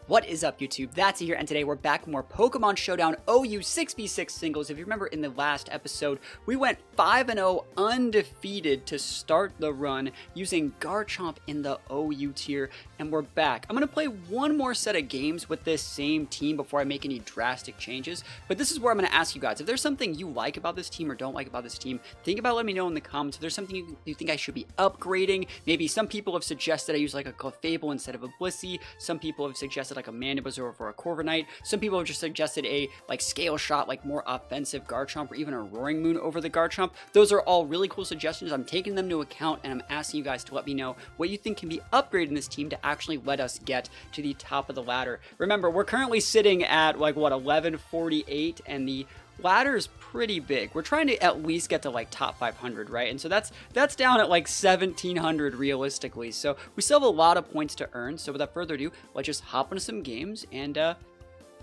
What is up, YouTube? That's here, and today we're back with more Pokemon Showdown OU 6v6 Singles. If you remember in the last episode, we went 5-0 undefeated to start the run using Garchomp in the OU tier, and we're back. I'm going to play one more set of games with this same team before I make any drastic changes, but this is where I'm going to ask you guys, if there's something you like about this team or don't like about this team, think about it, let me know in the comments. If there's something you think I should be upgrading, maybe some people have suggested I use like a Clefable instead of a Blissey, some people have suggested like a Mandibuzor for a Corviknight. Some people have just suggested a like Scale Shot, like more offensive Garchomp, or even a Roaring Moon over the Garchomp. Those are all really cool suggestions. I'm taking them into account, and I'm asking you guys to let me know what you think can be upgraded in this team to actually let us get to the top of the ladder. Remember, we're currently sitting at like what, 1148, and the ladder's pretty big. We're trying to at least get to like top 500, right? And so that's down at like 1700 realistically. So we still have a lot of points to earn. So without further ado, let's just hop into some games and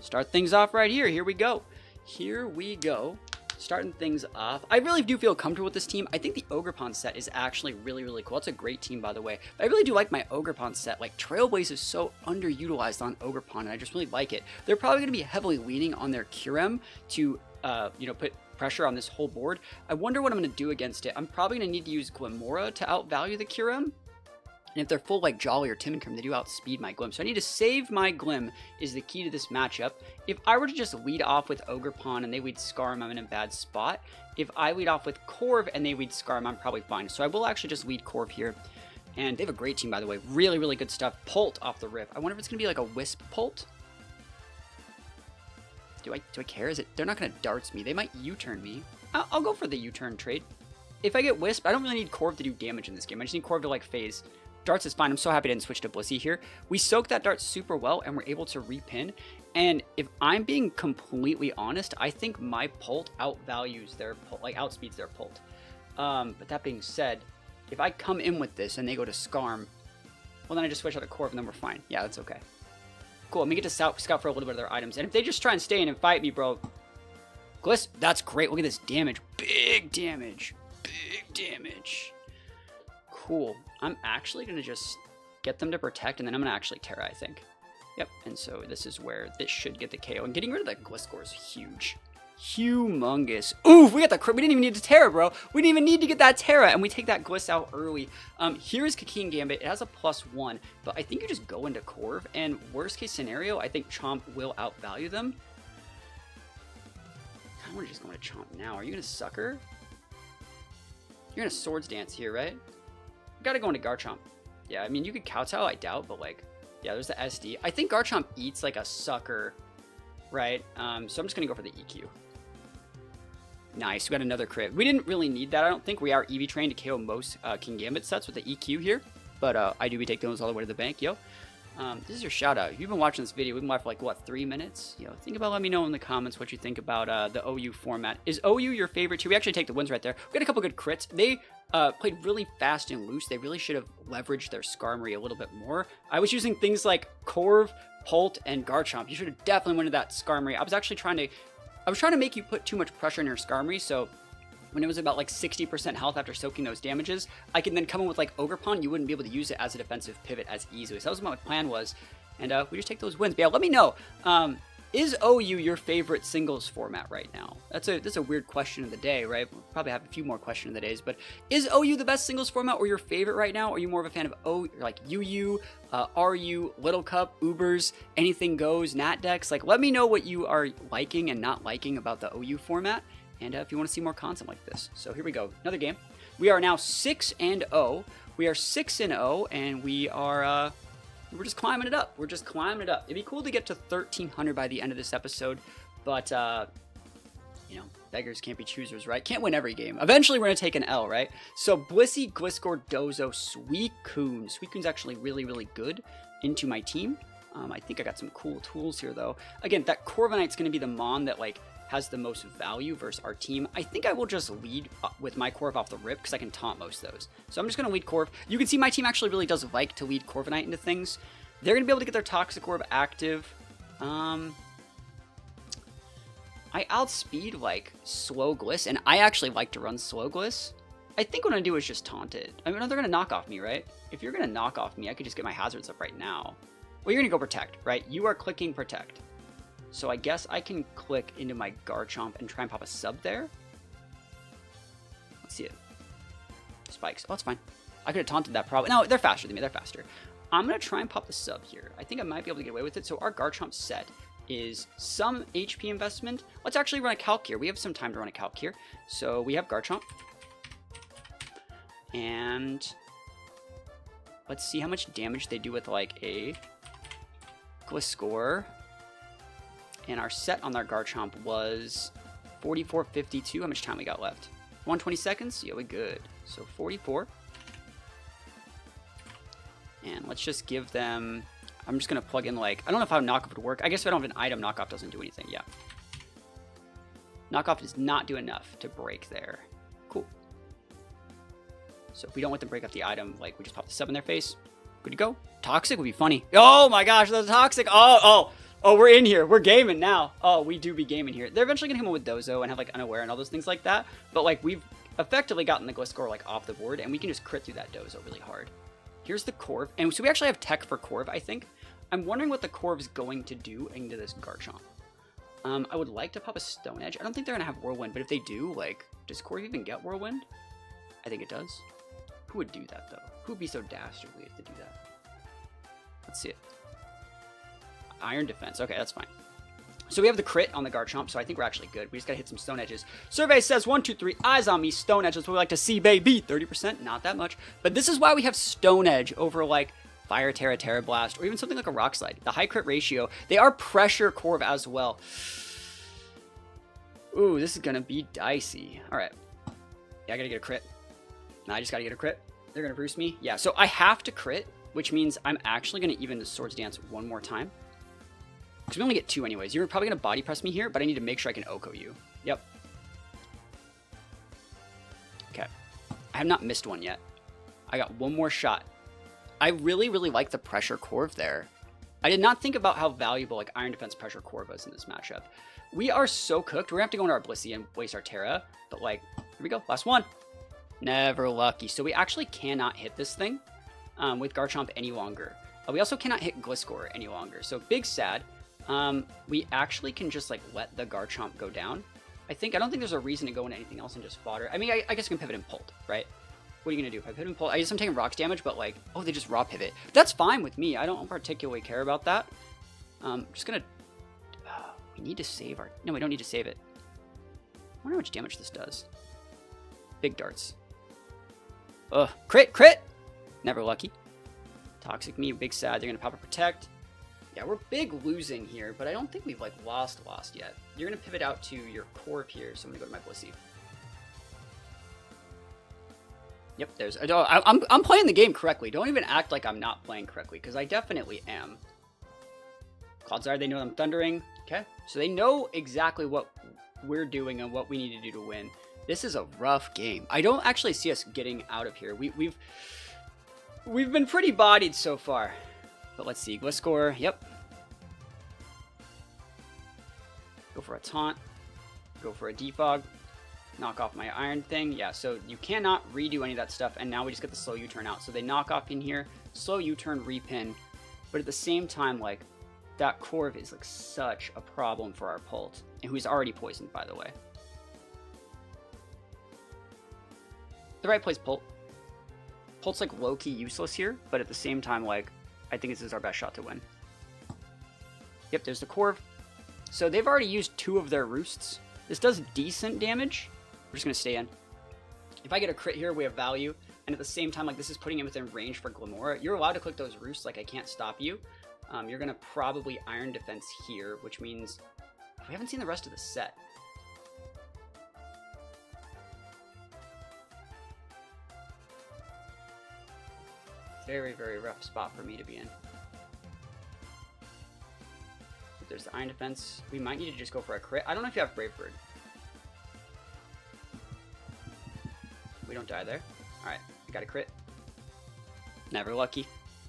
start things off right here. Here we go. Here we go. Starting things off. I really do feel comfortable with this team. I think the Ogerpon set is actually really, really cool. It's a great team, by the way. I really do like my Ogerpon set. Like, Trailblaze is so underutilized on Ogerpon, and I just really like it. They're probably going to be heavily leaning on their Kyurem to put pressure on this whole board. I wonder what I'm going to do against it. I'm probably going to need to use Glimmora to outvalue the Kyurem. And if they're full like Jolly or Timidkirm, they do outspeed my Glim. So I need to save my Glim is the key to this matchup. If I were to just lead off with Ogerpon and they lead Scarm, I'm in a bad spot. If I lead off with Corv and they lead Scarm, I'm probably fine. So I will actually just lead Corv here. And they have a great team, by the way. Really, really good stuff. Pult off the rip. I wonder if it's going to be like a Wisp Pult. Do I care? Is it? They're not going to darts me. They might U-turn me. I'll go for the U-turn trade. If I get Wisp, I don't really need Corv to do damage in this game. I just need Corv to like phase. Darts is fine. I'm so happy I didn't switch to Blissey here. We soaked that Dart super well, and we're able to repin. And if I'm being completely honest, I think my Pult outvalues their Pult, like outspeeds their Pult. But that being said, if I come in with this and they go to Scarm, well, then I just switch out to Corv and then we're fine. Yeah, that's okay. Cool, let me get to scout for a little bit of their items. And if they just try and stay in and fight me, bro. Gliss, that's great. Look at this damage. Big damage. Big damage. Cool. I'm actually going to just get them to protect, and then I'm going to actually Terra, I think. Yep, and so this is where this should get the KO. And getting rid of that Gliscor is huge. Humongous. Oof, we got the crit. We didn't even need to Terra, bro. We didn't even need to get that Terra, and we take that Gliss out early. Here's Kingambit. It has a +1, but I think you just go into Corv, and worst case scenario, I think Chomp will outvalue them. I don't want to just go into Chomp now. Are you going to Sucker? You're going to Swords Dance here, right? Gotta go into Garchomp. Yeah, I mean, you could Kowtow, I doubt, but like, yeah, there's the SD. I think Garchomp eats like a Sucker, right? So I'm just gonna go for the EQ. Nice, we got another crit. We didn't really need that, I don't think. We are EV trained to KO most Kingambit sets with the EQ here, but I do be taking those all the way to the bank, yo. This is your shout out. If you've been watching this video, we've been live for like, what, 3 minutes? You know, think about, let me know in the comments what you think about the OU format. Is OU your favorite too? We actually take the wins right there. We got a couple good crits. They played really fast and loose. They really should have leveraged their Skarmory a little bit more. I was using things like Corv, Pult, and Garchomp. You should have definitely went to that Skarmory. I was actually trying to make you put too much pressure on your Skarmory, so when it was about like 60% health after soaking those damages, I can then come in with like Ogerpon. You wouldn't be able to use it as a defensive pivot as easily. So that was what my plan was, and we just take those wins. But yeah, let me know. Is OU your favorite singles format right now? That's a weird question of the day, right? We'll probably have a few more questions of the days, but is OU the best singles format or your favorite right now? Or are you more of a fan of like UU, RU, Little Cup, Ubers, Anything Goes, Nat decks? Like, let me know what you are liking and not liking about the OU format, and if you want to see more content like this. So here we go, another game. We are now 6-0. We are 6-0, and we are we're just climbing it up. We're just climbing it up. It'd be cool to get to 1,300 by the end of this episode, but, you know, beggars can't be choosers, right? Can't win every game. Eventually, we're going to take an L, right? So, Blissey, Gliscor, Dozo, Suicune. Suicune's actually really, really good into my team. I think I got some cool tools here, though. Again, that Corviknight's going to be the Mon that, like, has the most value versus our team. I think I will just lead with my Corv off the rip because I can taunt most of those. So I'm just going to lead Corv. You can see my team actually really does like to lead Corviknight into things. They're going to be able to get their Toxic Orb active. I outspeed like Slow Gliss, and I actually like to run Slow Gliss. I think what I'm going to do is just taunt it. I mean, they're going to knock off me, right? If you're going to knock off me, I could just get my hazards up right now. Well, you're going to go Protect, right? You are clicking Protect. So I guess I can click into my Garchomp and try and pop a sub there. Let's see it. Spikes. Oh, that's fine. I could have taunted that probably. No, they're faster than me. They're faster. I'm going to try and pop the sub here. I think I might be able to get away with it. So our Garchomp set is some HP investment. Let's actually run a calc here. We have some time to run a calc here. So we have Garchomp. And let's see how much damage they do with like a Gliscor. And our set on our Garchomp was 44.52. How much time we got left? 120 seconds? Yeah, we good. So 44. And let's just give them... I'm just going to plug in like... I don't know if how knockoff would work. I guess if I don't have an item, knockoff doesn't do anything. Yeah. Knockoff does not do enough to break there. Cool. So if we don't want them to break up the item, like we just pop the sub in their face. Good to go. Toxic would be funny. Oh my gosh, that's toxic. Oh, we're in here. We're gaming now. Oh, we do be gaming here. They're eventually going to come in with Dozo and have like Unaware and all those things like that. But like we've effectively gotten the Gliscor like off the board and we can just crit through that Dozo really hard. Here's the Corv. And so we actually have tech for Corv, I think. I'm wondering what the Corv's going to do into this Garchomp. I would like to pop a Stone Edge. I don't think they're going to have Whirlwind, but if they do, like, does Corv even get Whirlwind? I think it does. Who would do that, though? Who would be so dastardly if they do that? Let's see it. Iron Defense. Okay, that's fine. So we have the crit on the Garchomp, so I think we're actually good. We just gotta hit some Stone Edges. Survey says 1, 2, 3, eyes on me, Stone Edge. That's what we like to see, baby. 30%, not that much. But this is why we have Stone Edge over, like, Fire Terra, Terra Blast, or even something like a Rock Slide. The high crit ratio. They are pressure Corv as well. Ooh, this is gonna be dicey. Alright. Yeah, I gotta get a crit. I just gotta get a crit. They're gonna Bruce me. Yeah, so I have to crit, which means I'm actually gonna even the Swords Dance one more time. Because we only get 2 anyways. You're probably gonna body press me here, but I need to make sure I can Oko you. Yep. Okay. I have not missed one yet. I got one more shot. I really, really like the pressure Corv there. I did not think about how valuable like Iron Defense pressure Corv was in this matchup. We are so cooked. We're gonna have to go into our Blissey and waste our Terra. But like, here we go. Last one. Never lucky. So we actually cannot hit this thing with Garchomp any longer. We also cannot hit Gliscor any longer. So big sad. We actually can just like let the Garchomp go down. I don't think there's a reason to go into anything else and just fodder. I mean, I guess I can pivot and Pult, right? What are you gonna do? If I pivot and Pult, I guess I'm taking rocks damage, but like, oh, they just raw pivot. That's fine with me. I don't particularly care about that. Just gonna, we need to save our, no, we don't need to save it. I wonder how much damage this does. Big darts. Ugh, crit! Never lucky. Toxic me, big sad. They're gonna pop a Protect. Yeah, we're big losing here, but I don't think we've like lost yet. You're gonna pivot out to your Corv here, so I'm gonna go to my Blissey. Yep, there's. I'm playing the game correctly. Don't even act like I'm not playing correctly, because I definitely am. Cloudsire, they know I'm thundering. Okay, so they know exactly what we're doing and what we need to do to win. This is a rough game. I don't actually see us getting out of here. We've been pretty bodied so far. But let's see. Gliscor, yep. Go for a taunt. Go for a defog. Knock off my iron thing. Yeah, so you cannot redo any of that stuff. And now we just get the slow U-turn out. So they knock off in here. Slow U-turn, repin. But at the same time, like, that Corv is like such a problem for our Pult. And who's already poisoned, by the way. The right plays Pult. Pult's like low-key useless here, but at the same time, like, I think this is our best shot to win. Yep, there's the Corv. So they've already used 2 of their Roosts. This does decent damage. We're just gonna stay in. If I get a crit here, we have value. And at the same time, like, this is putting him within range for Glamora. You're allowed to click those Roosts, like, I can't stop you. You're gonna probably Iron Defense here, which means we haven't seen the rest of the set. Very, very rough spot for me to be in. If there's the Iron Defense, we might need to just go for a crit. I don't know if you have Brave Bird. We don't die there. Alright, we got a crit. Never lucky.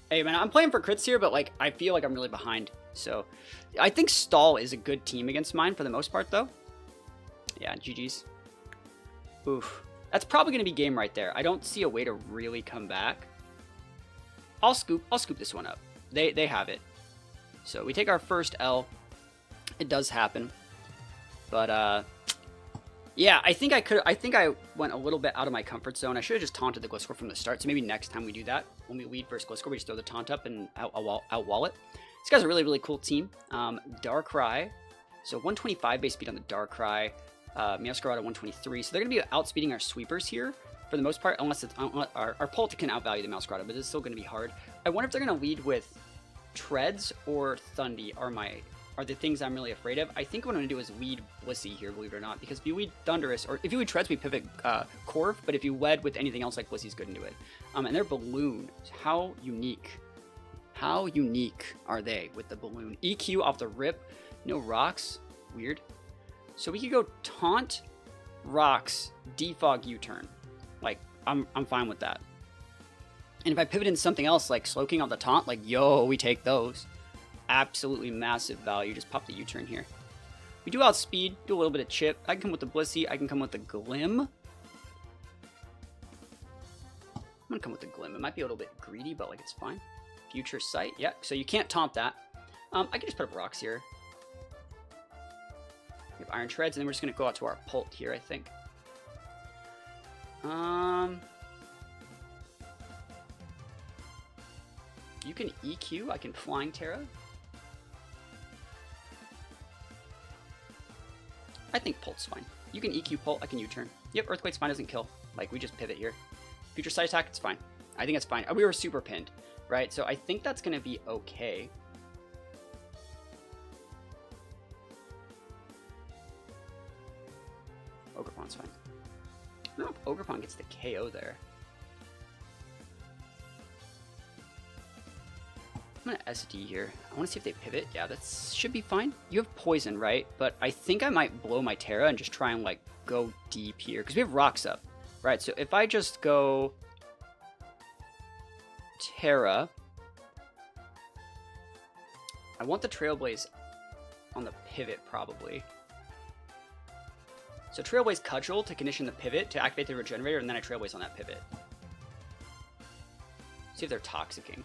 Hey man, I'm playing for crits here, but like, I feel like I'm really behind. So, I think Stall is a good team against mine for the most part though. Yeah, GG's. Oof. That's probably going to be game right there. I don't see a way to really come back. I'll scoop this one up. They have it. So we take our first L. It does happen. But, yeah, I think I went a little bit out of my comfort zone. I should have just taunted the Gliscor from the start. So maybe next time we do that, when we lead versus Gliscor, we just throw the taunt up and out-wall it. This guy's a really, really cool team. Darkrai. So 125 base speed on the Darkrai. Meowscarada 123. So they're going to be outspeeding our sweepers here for the most part, unless it's our Pult can outvalue the Meowscarada, but it's still going to be hard. I wonder if they're going to lead with Treads or Thundy are the things I'm really afraid of. I think what I'm going to do is lead Blissey here, believe it or not, because if you lead Thundurus, or if you lead Treads, we pivot Corv, but if you led with anything else like Blissey's good into it. And their Balloon, how unique are they with the Balloon? EQ off the rip, no rocks, weird. So we could go Taunt, Rocks, Defog, U-turn. Like, I'm fine with that. And if I pivot into something else like Slowking on the Taunt, like, yo, we take those. Absolutely massive value. Just pop the U-turn here. We do outspeed, do a little bit of chip. I can come with the Blissey. I can come with the Glim. I'm going to come with the Glim. It might be a little bit greedy, but, like, it's fine. Future Sight. Yeah, so you can't taunt that. I can just put up rocks here. We have Iron Treads, and then we're just going to go out to our Pult here, I think. You can EQ. I can Flying Terra. I think Pult's fine. You can EQ Pult. I can U-turn. Yep, Earthquake's fine. Doesn't kill. Like, we just pivot here. Future Sight Attack, it's fine. I think it's fine. We were super pinned, right? So I think that's going to be okay. Ogerpon's fine. I don't know if Ogerpon gets the KO there. I'm going to SD here. I want to see if they pivot. Yeah, that should be fine. You have Poison, right? But I think I might blow my Terra and just try and, like, go deep here. Because we have Rocks up, right? So if I just go Terra, I want the Trailblaze on the pivot, probably. So Trailblaze Cudgel to condition the pivot to activate the Regenerator, and then I Trailblaze on that pivot. See if they're Toxicking.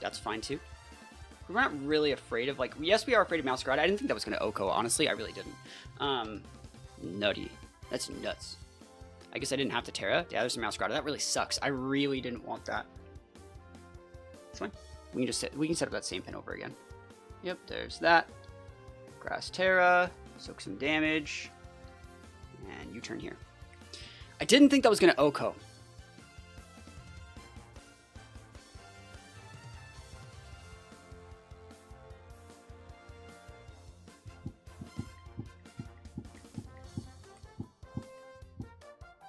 That's fine too. We're not really afraid of, like, yes, we are afraid of Meowscarada. I didn't think that was going to OHKO, honestly. I really didn't. Nutty. That's nuts. I guess I didn't have to Terra. Yeah, there's some Meowscarada. That really sucks. I really didn't want that. It's fine. We can set up that same pin over again. Yep, there's that. Grass Terra. Soak some damage. And U-turn here. I didn't think that was going to OHKO.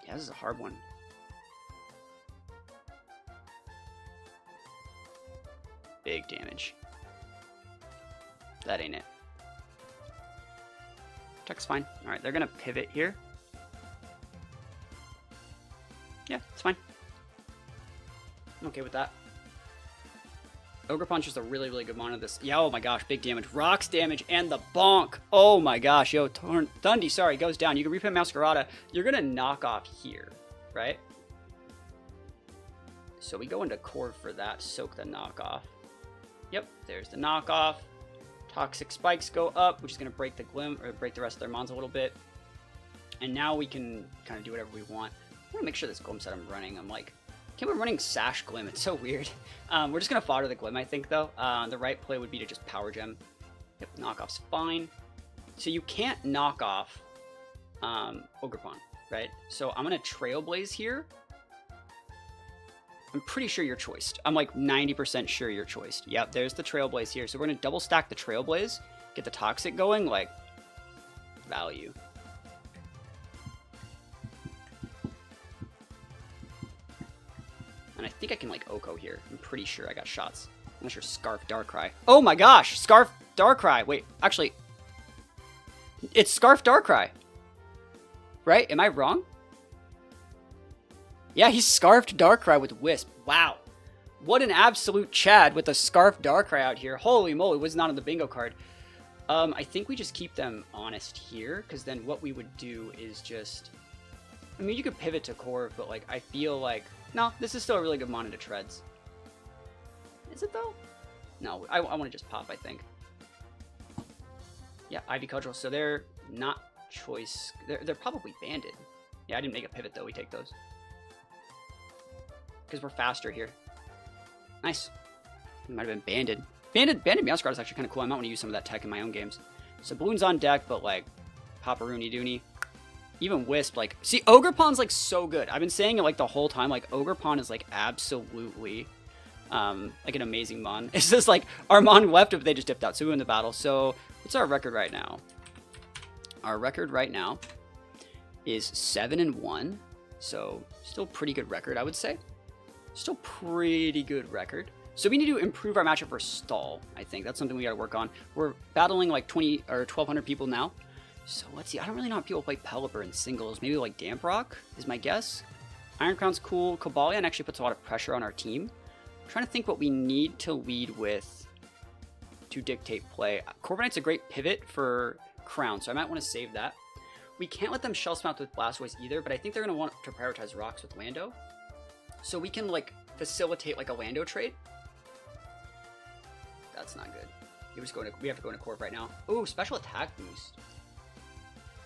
This is a hard one. Big damage. That ain't it. Check's fine. Alright, they're gonna pivot here. Yeah, it's fine. I'm okay with that. Ogre Punch is a really, really good mono this. Yeah, oh my gosh, big damage. Rocks damage and the bonk. Oh my gosh, yo, Thundy, sorry, goes down. You can repin Meowscarada. You're gonna knock off here, right? So we go into Corv for that, soak the knockoff. Yep, there's the knockoff. Toxic Spikes go up, which is gonna break the Glim, or break the rest of their mons a little bit. And now we can kind of do whatever we want. I wanna make sure this Glim set I'm running, I'm like, can't be running Sash Glim, it's so weird. We're just going to fodder the Glim, I think, though. The right play would be to just Power Gem. Yep, knockoff's fine. So you can't knock off Ogerpon, right? So I'm going to Trailblaze here. I'm pretty sure you're choiced. I'm like 90% sure you're choiced. Yep, there's the Trailblaze here. So we're going to double stack the Trailblaze, get the Toxic going, like, value. And I think I can, like, OHKO here. I'm pretty sure I got shots. Unless you're Scarf Darkrai. Oh my gosh! Scarf Darkrai! Wait, actually... It's Scarf Darkrai! Right? Am I wrong? Yeah, he's Scarfed Darkrai with Wisp. Wow. What an absolute Chad with a Scarf Darkrai out here. Holy moly, was not on the bingo card. I think we just keep them honest here, because then what we would do is just... I mean, you could pivot to Corv, but, like, I feel like... No, this is still a really good mono to Treads. Is it, though? No, I want to just pop, I think. Yeah, Ivy Cudgel. So they're not choice. They're probably banded. Yeah, I didn't make a pivot, though. We take those. Because we're faster here. Nice. It might have been banded. Banded Meowscarada is actually kind of cool. I might want to use some of that tech in my own games. So Balloon's on deck, but like Papa-Rooney Dooney. Even Wisp, like, see, Ogerpon's like so good. I've been saying it like the whole time. Like, Ogerpon is like absolutely like an amazing mon. It's just like our mon left if they just dipped out. So we win the battle. So what's our record right now? Our record right now is 7-1. So still pretty good record, I would say. Still pretty good record. So we need to improve our matchup for stall, I think. That's something we got to work on. We're battling like 20 or 1,200 people now. So let's see. I don't really know how people play Pelipper in singles. Maybe like Damp Rock is my guess. Iron Crown's cool. Cobalion actually puts a lot of pressure on our team. I'm trying to think what we need to lead with to dictate play. Corviknight's a great pivot for Crown, so I might want to save that. We can't let them Shell Sprout with Blastoise either, but I think they're going to want to prioritize Rocks with Lando. So we can like facilitate like a Lando trade. That's not good. We have to go into Corv right now. Ooh, special attack boost.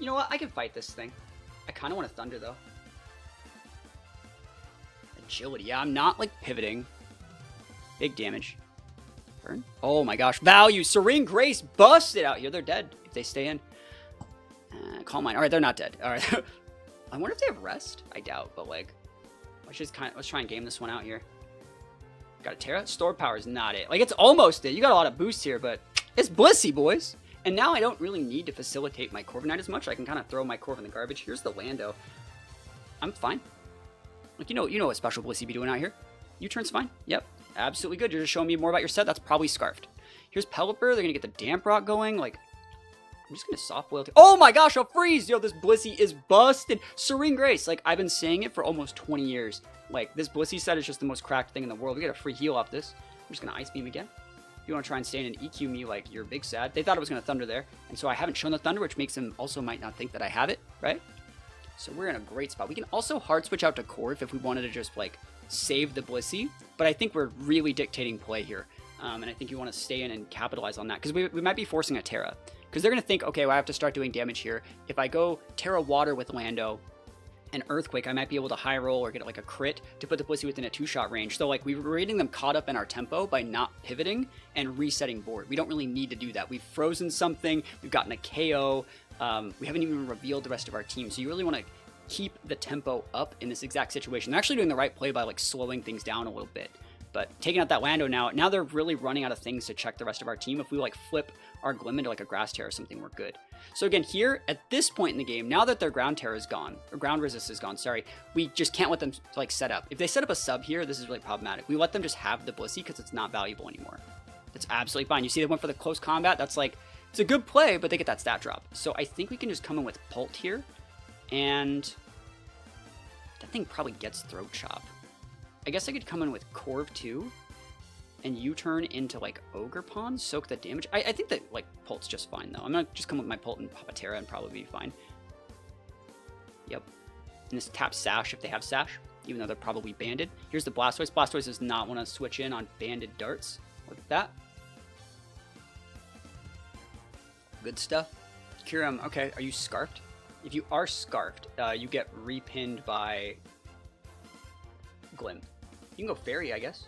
You know what? I can fight this thing. I kind of want to Thunder, though. Agility. Yeah, I'm not, like, pivoting. Big damage. Burn. Oh, my gosh. Value. Serene Grace busted out here. They're dead if they stay in. Calm Mind. All right, they're not dead. All right. I wonder if they have Rest. I doubt, but, like, let's try and game this one out here. Got a Terra. Stored Power is not it. Like, it's almost it. You got a lot of boosts here, but it's Blissey, boys. And now I don't really need to facilitate my Corviknight as much. I can kind of throw my Corv in the garbage. Here's the Lando. I'm fine. Like, you know what special Blissey be doing out here. U-turn's fine. Yep. Absolutely good. You're just showing me more about your set. That's probably Scarfed. Here's Pelipper. They're going to get the Damp Rock going. Like, I'm just going to soft boil. Oh my gosh, a freeze. Yo, this Blissey is busted. Serene Grace. Like, I've been saying it for almost 20 years. Like, this Blissey set is just the most cracked thing in the world. We get a free heal off this. I'm just going to Ice Beam again. You want to try and stand and EQ me like you're big sad. They thought I was going to Thunder there. And so I haven't shown the Thunder, which makes them also might not think that I have it, right? So we're in a great spot. We can also hard switch out to Corv if we wanted to just like save the Blissey. But I think we're really dictating play here. And I think you want to stay in and capitalize on that. Because we might be forcing a Terra. Because they're going to think, okay, well, I have to start doing damage here. If I go Terra Water with Lando and Earthquake, I might be able to high roll or get like a crit to put the Blissey within a 2-shot range. So like we were getting them caught up in our tempo by not pivoting and resetting board. We don't really need to do that. We've frozen something. We've gotten a KO. We haven't even revealed the rest of our team. So you really want to keep the tempo up in this exact situation. They're actually doing the right play by like slowing things down a little bit. But taking out that Lando now they're really running out of things to check the rest of our team. If we like flip our Glim into like a Grass Terror or something, we're good. So again, here at this point in the game, now that their Ground Terror is gone, or Ground Resist is gone, sorry, we just can't let them like set up. If they set up a sub here, this is really problematic. We let them just have the Blissey because it's not valuable anymore. It's absolutely fine. You see they went for the close combat. That's like, it's a good play, but they get that stat drop. So I think we can just come in with Pult here. And that thing probably gets Throat Chop. I guess I could come in with Corv too. And U-turn into like Ogerpon, soak the damage. I think that like Pult's just fine though. I'm gonna just come with my Pult and pop a Terra and probably be fine. Yep. And this tap Sash if they have Sash, even though they're probably banded. Here's the Blastoise. Blastoise does not want to switch in on banded darts. Look at that. Good stuff. Kyurem, okay, are you Scarfed? If you are Scarfed, you get repinned by Glim. You can go Fairy, I guess.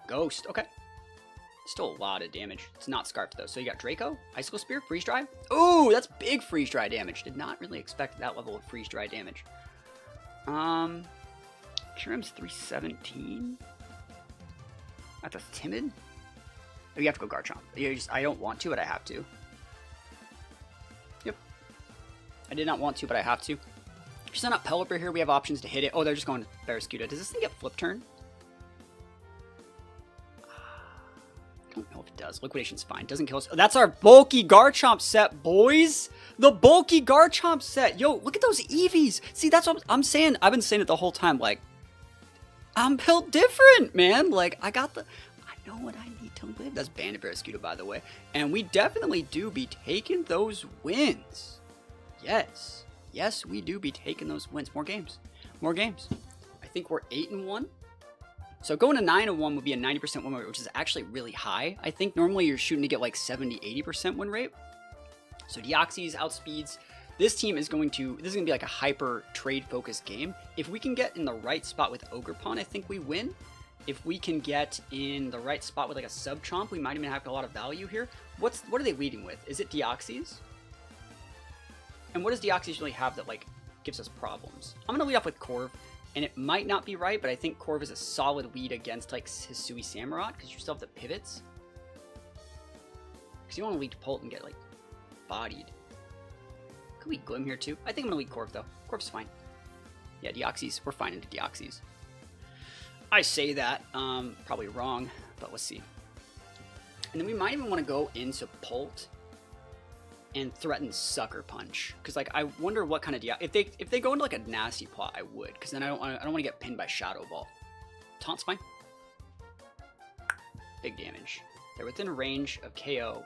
Ghost, okay. Still a lot of damage. It's not Scarfed though. So you got Draco, Icicle Spear, Freeze Dry. Ooh, that's big Freeze Dry damage. Did not really expect that level of Freeze Dry damage. Kyurem's 317. That's a Timid. Oh, you have to go Garchomp. I don't want to, but I have to. Yep. I did not want to, but I have to. If you send out Pelipper here, we have options to hit it. Oh, they're just going to Barraskewda. Does this thing get Flip Turn? I don't know if it does. Liquidation's fine. Doesn't kill us. Oh, that's our bulky Garchomp set, boys. The bulky Garchomp set. Yo, look at those EVs. See, that's what I'm saying. I've been saying it the whole time. Like, I'm built different, man. Like, I know what I need to live. That's Banded Barraskewda, by the way. And we definitely do be taking those wins. Yes. Yes, we do be taking those wins. More games. More games. I think we're 8-1. So going to 9-1 would be a 90% win rate, which is actually really high. I think normally you're shooting to get like 70-80% win rate. So Deoxys outspeeds. This team is going to, this is going to be like a hyper trade focused game. If we can get in the right spot with Ogerpon, I think we win. If we can get in the right spot with like a sub chomp, we might even have a lot of value here. What are they leading with? Is it Deoxys? And what does Deoxys really have that like gives us problems? I'm going to lead off with Corv, and it might not be right, but I think Corv is a solid lead against like Hisui Samurott because you still have the pivots. Because you want to lead Pult and get like bodied. Could we Glim here too? I think I'm going to lead Corv though. Corv's fine. Yeah, Deoxys. We're fine into Deoxys. I say that, probably wrong, but let's see. And then we might even want to go into Pult and threaten Sucker Punch, because like I wonder what kind of if they go into like a nasty plot, I would, because then I don't want to get pinned by Shadow Ball. Taunt's fine. Big damage. They're within range of KO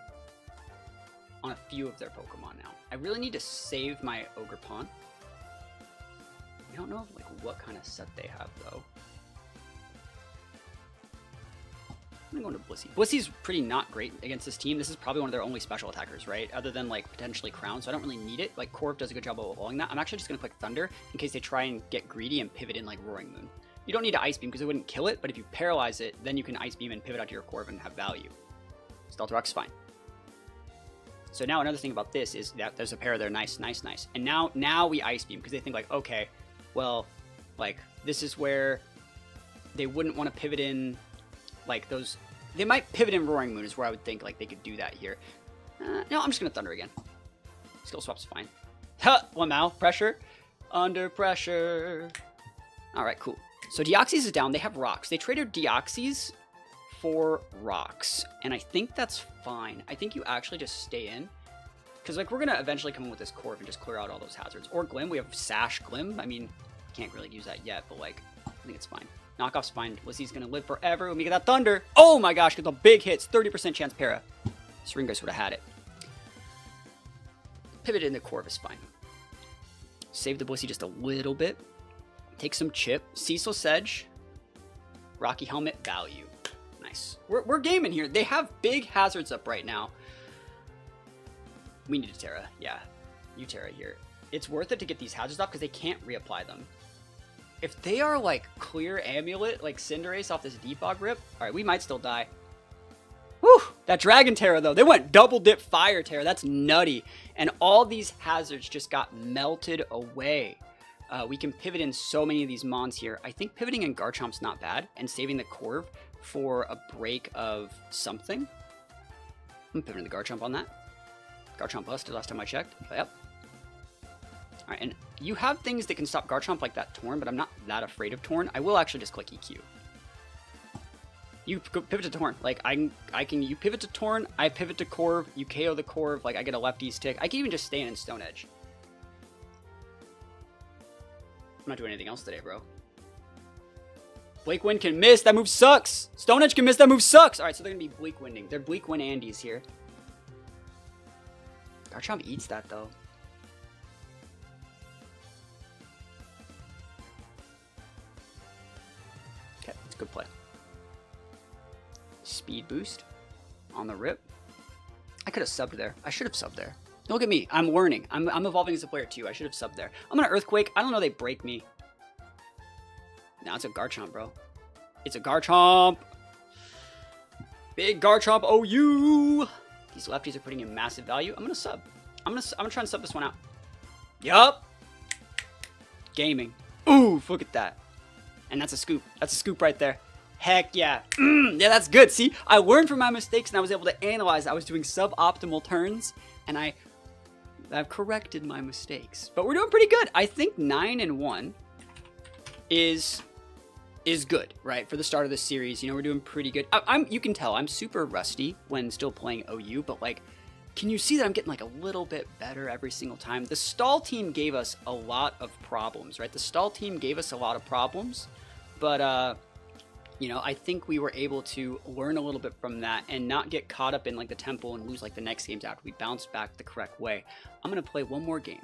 on a few of their Pokemon now. I really need to save my Ogerpon. I don't know like what kind of set they have though. I'm gonna go into Blissey. Blissey's pretty not great against this team. This is probably one of their only special attackers, right? Other than like potentially Crown, so I don't really need it. Like Corv does a good job of avoiding that. I'm actually just gonna click Thunder in case they try and get greedy and pivot in like Roaring Moon. You don't need to Ice Beam because it wouldn't kill it, but if you paralyze it, then you can Ice Beam and pivot out to your Corv and have value. Stealth Rock's fine. So now another thing about this is that there's a pair there. Nice, nice, nice. And now we Ice Beam because they think like, okay, well, like this is where they wouldn't want to pivot in like those. They might pivot in Roaring Moon is where I would think like they could do that here. No, I'm just going to Thunder again. Skill Swap's fine. Ha! Lamau, pressure. Under pressure. All right, cool. So Deoxys is down. They have rocks. They traded Deoxys for rocks, and I think that's fine. I think you actually just stay in, because like we're gonna eventually come in with this Corv and just clear out all those hazards. Or Glim, we have Sash Glim. I mean, can't really use that yet, but like I think it's fine. Knockoff's fine. Lizzie's gonna live forever when we get that Thunder. Oh my gosh, get the big hits, 30% chance para. Syringas would have had it. Pivot in the Corv is fine. Save the Blissey just a little bit. Take some chip. Cecil Sedge. Rocky Helmet, value. Nice. We're gaming here. They have big hazards up right now. We need a Terra. Yeah. You Terra here. It's worth it to get these hazards off because they can't reapply them. If they are like clear Amulet, like Cinderace off this Defog rip, alright, we might still die. Whew! That Dragon Terra though, they went double dip Fire Terra. That's nutty. And all these hazards just got melted away. We can pivot in so many of these Mons here. I think pivoting in Garchomp's not bad, and saving the Corv for a break of something. I'm pivoting the Garchomp on that. Garchomp busted last time I checked. Yep. Alright, and you have things that can stop Garchomp like that Torn, but I'm not that afraid of Torn. I will actually just click EQ. You pivot to Torn. Like, you pivot to Torn, I pivot to Corv, you KO the Corv, like I get a lefty's tick. I can even just stay in Stone Edge. I'm not doing anything else today, bro. Blake Wind can miss. That move sucks. Stone Edge can miss. That move sucks. All right, so they're going to be Bleak Winding. They're Bleak Wind Andes here. Garchomp eats that, though. Okay, it's a good play. Speed boost on the rip. I could have subbed there. I should have subbed there. Look at me. I'm learning. I'm evolving as a player, too. I should have subbed there. I'm going to Earthquake. I don't know they break me. No, it's a Garchomp, bro. It's a Garchomp. Big Garchomp OU. These lefties are putting in massive value. I'm going to sub. I'm gonna try and sub this one out. Yup. Gaming. Ooh, look at that. And that's a scoop. That's a scoop right there. Heck yeah. Yeah, that's good. See, I learned from my mistakes and I was able to analyze. I was doing suboptimal turns and I've corrected my mistakes. But we're doing pretty good. I think 9-1 is good, right? For the start of this series, you know, we're doing pretty good. You can tell I'm super rusty when still playing OU, but like, can you see that I'm getting like a little bit better every single time? The stall team gave us a lot of problems, right? The stall team gave us a lot of problems, but you know, I think we were able to learn a little bit from that and not get caught up in like the tempo and lose like the next games after we bounced back the correct way. I'm gonna play one more game.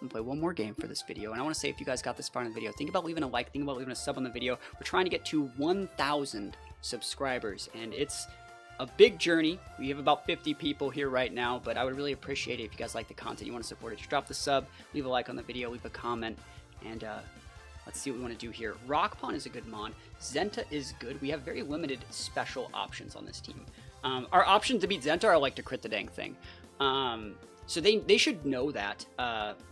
I'm gonna play one more game for this video, and I want to say, if you guys got this far in the video, think about leaving a like, think about leaving a sub on the video. We're trying to get to 1,000 subscribers, and it's a big journey. We have about 50 people here right now, but I would really appreciate it if you guys like the content, you want to support it. Just drop the sub, leave a like on the video, leave a comment, and let's see what we want to do here. Rockpon is a good mon. Zenta is good. We have very limited special options on this team. Our options to beat Zenta are like to crit the dang thing. So they should know that.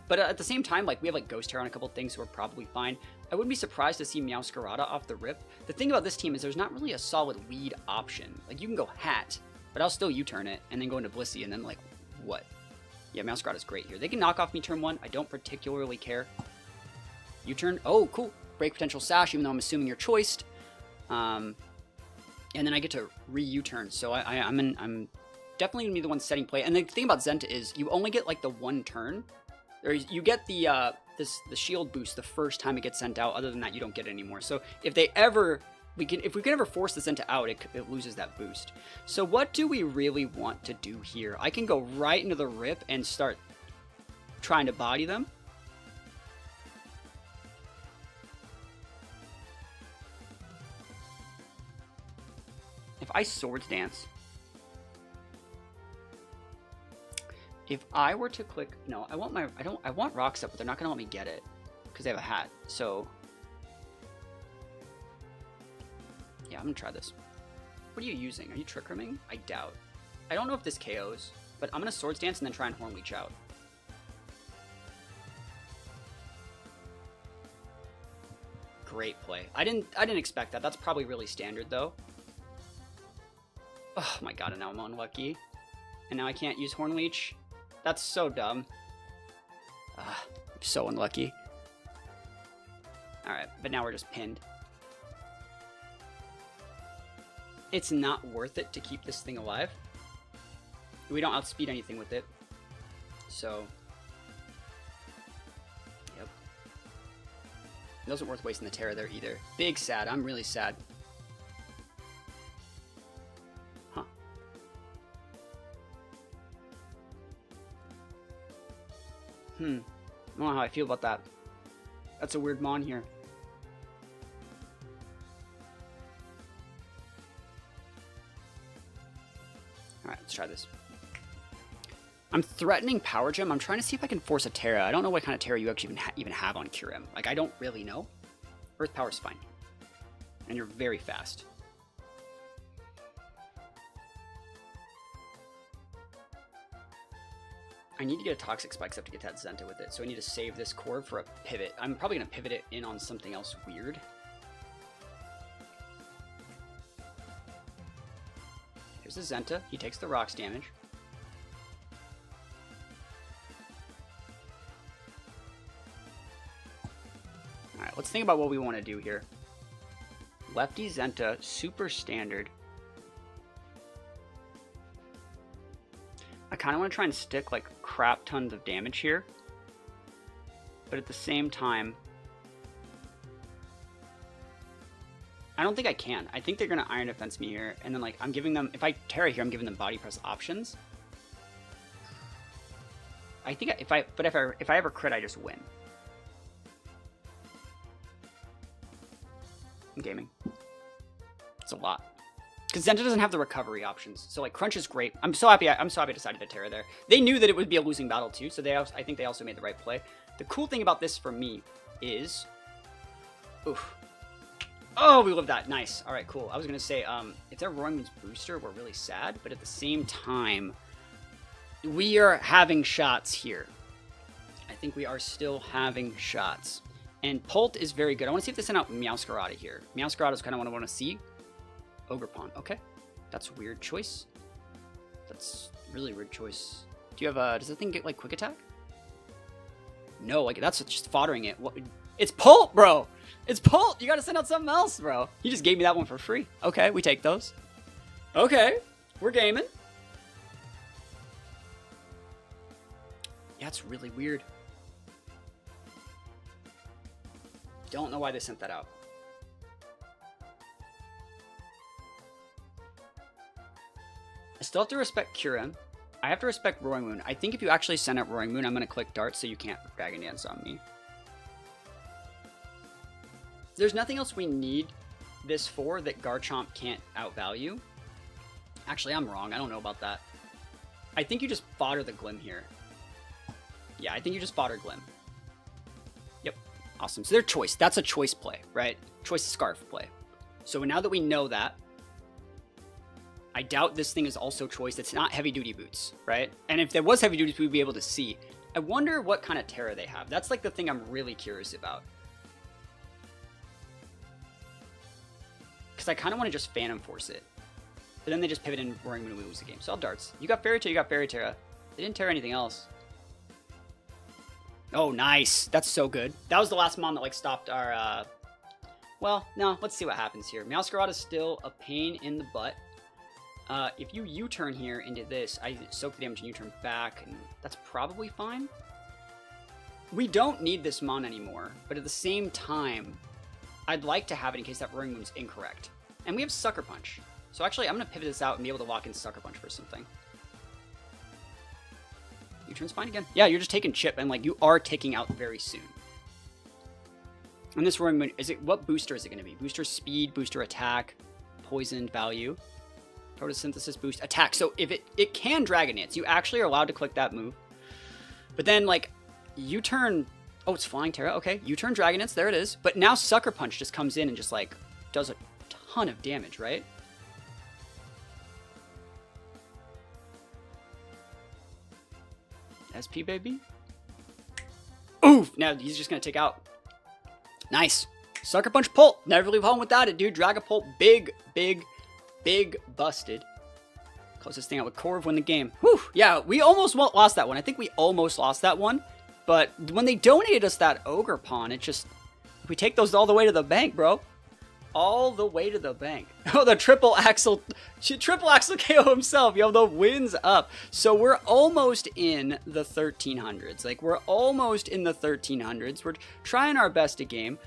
But at the same time, like, we have like Ghost Hair on a couple things, so we're probably fine. I wouldn't be surprised to see Meowscarada off the rip. The thing about this team is there's not really a solid lead option. Like, you can go Hat, but I'll still U-turn it and then go into Blissey, and then like, what? Yeah, Meowscarada's great here. They can knock off me turn 1. I don't particularly care. U-turn. Oh, cool. Break potential Sash, even though I'm assuming you're choiced. And then I get to re-U-turn. So I'm definitely gonna be the one setting play. And the thing about Zenta is you only get like the one turn. Or you get the shield boost the first time it gets sent out. Other than that, you don't get it anymore. So if we can ever force the Zenta out, it loses that boost. So what do we really want to do here? I can go right into the rip and start trying to body them. If I Swords Dance, if I were to click, no, I want Rock Step, but they're not gonna let me get it because they have a hat. So yeah, I'm gonna try this. What are you using? Are you Trick Rooming? I doubt. I don't know if this KOs, but I'm gonna Swords Dance and then try and Horn Leech out. Great play. I didn't expect that. That's probably really standard though. Oh my god, and now I'm unlucky. And now I can't use Horn Leech. That's so dumb. I'm so unlucky. Alright, but now we're just pinned. It's not worth it to keep this thing alive. We don't outspeed anything with it. So, yep. It wasn't worth wasting the Terra there either. Big sad. I'm really sad. I don't know how I feel about that. That's a weird mon here. Alright, let's try this. I'm threatening Power Gem. I'm trying to see if I can force a Terra. I don't know what kind of Terra you actually even have on Kyurem. Like, I don't really know. Earth Power's fine. And you're very fast. I need to get a Toxic Spike up to get that Zenta with it, so I need to save this core for a pivot. I'm probably going to pivot it in on something else weird. Here's the Zenta. He takes the rocks damage. Alright, let's think about what we want to do here. Lefty Zenta, super standard. I kind of want to try and stick like crap tons of damage here, but at the same time, I don't think I can. I think they're going to Iron Defense me here, and then like I'm giving them, if I Terra here, I'm giving them Body Press options. I think if I ever crit, I just win. I'm gaming. It's a lot. Because Zenta doesn't have the recovery options, so like Crunch is great. I'm so happy I decided to Terra there. They knew that it would be a losing battle too, so I think they also made the right play. The cool thing about this for me is, oof. Oh, we love that. Nice. All right, cool. I was gonna say, if they're Roaring Moon's booster, we're really sad, but at the same time, we are having shots here. I think we are still having shots, and Pult is very good. I want to see if they send out Meowscarada here. Meowscarada is kind of what I want to see. Ogerpon, okay. That's a weird choice. That's really weird choice. Do you have does that thing get like quick attack? No, like that's just foddering it. What? It's Pult, bro! It's Pult! You gotta send out something else, bro. You just gave me that one for free. Okay, we take those. Okay, we're gaming. Yeah, it's really weird. Don't know why they sent that out. I still have to respect Kyurem. I have to respect Roaring Moon. I think if you actually send out Roaring Moon, I'm going to click Dart so you can't Dragon Dance on me. There's nothing else we need this for that Garchomp can't outvalue. Actually, I'm wrong. I don't know about that. I think you just fodder the Glim here. Yeah, I think you just fodder Glim. Yep. Awesome. So their choice. That's a choice play, right? Choice Scarf play. So now that we know that, I doubt this thing is also choice. It's not Heavy Duty Boots, right? And if there was Heavy Duty, we'd be able to see. I wonder what kind of Terra they have. That's like the thing I'm really curious about. Because I kind of want to just Phantom Force it. But then they just pivot and Roaring Moon and we lose the game. So I'll Darts. You got Fairy Tale, you got Fairy Terra. They didn't tear anything else. Oh, nice. That's so good. That was the last Mon that like stopped our... Well, no. Let's see what happens here. Meowscarada is still a pain in the butt. If you U-turn here into this, I soak the damage and U-turn back, and that's probably fine. We don't need this Mon anymore, but at the same time, I'd like to have it in case that Roaring Moon's incorrect. And we have Sucker Punch. So actually, I'm going to pivot this out and be able to lock in Sucker Punch for something. U-turn's fine again. Yeah, you're just taking chip, and like you are taking out very soon. And this Roaring Moon, what booster is it going to be? Booster speed, booster attack, poisoned value. Photosynthesis boost, attack. So if it can Dragon Dance, you actually are allowed to click that move. But then like U-turn, oh, it's Flying Terra. Okay, U-turn Dragon Dance, there it is. But now Sucker Punch just comes in and just like does a ton of damage, right? SP baby. Oof! Now he's just gonna take out. Nice. Sucker Punch Pult. Never leave home without it, dude. Dragapult, big busted. Closest thing out with Corv, win the game. Whew. Yeah, we almost lost that one. I think we almost lost that one. But when they donated us that Ogre Pawn, it just... We take those all the way to the bank, bro. All the way to the bank. Oh, the triple axle KO himself. Yo, the win's up. So we're almost in the 1300s. Like, we're almost in the 1300s. We're trying our best to game.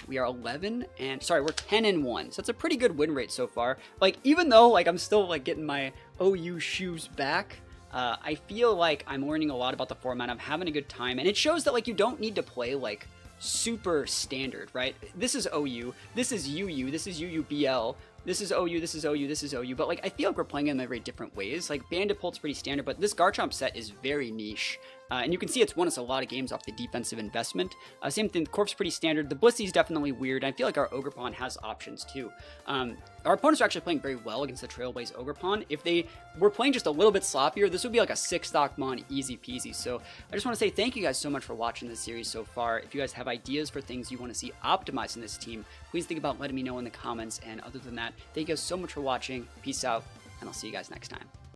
We are 11 and sorry, we're 10 and 1. So it's a pretty good win rate so far. Like, even though like I'm still like getting my OU shoes back, I feel like I'm learning a lot about the format. I'm having a good time, and it shows that like you don't need to play like super standard, right? This is OU, this is UU, this is UUBL, this is OU, this is OU, this is OU, but like I feel like we're playing them in very different ways. Like Bandipult's pretty standard, but this Garchomp set is very niche. And you can see it's won us a lot of games off the defensive investment. Same thing, the Corp's pretty standard. The Blissey's definitely weird. I feel like our Ogerpon has options too. Our opponents are actually playing very well against the Trailblaze Ogerpon. If they were playing just a little bit sloppier, this would be like a 6-stock Mon, easy peasy. So I just want to say thank you guys so much for watching this series so far. If you guys have ideas for things you want to see optimized in this team, please think about letting me know in the comments. And other than that, thank you guys so much for watching. Peace out, and I'll see you guys next time.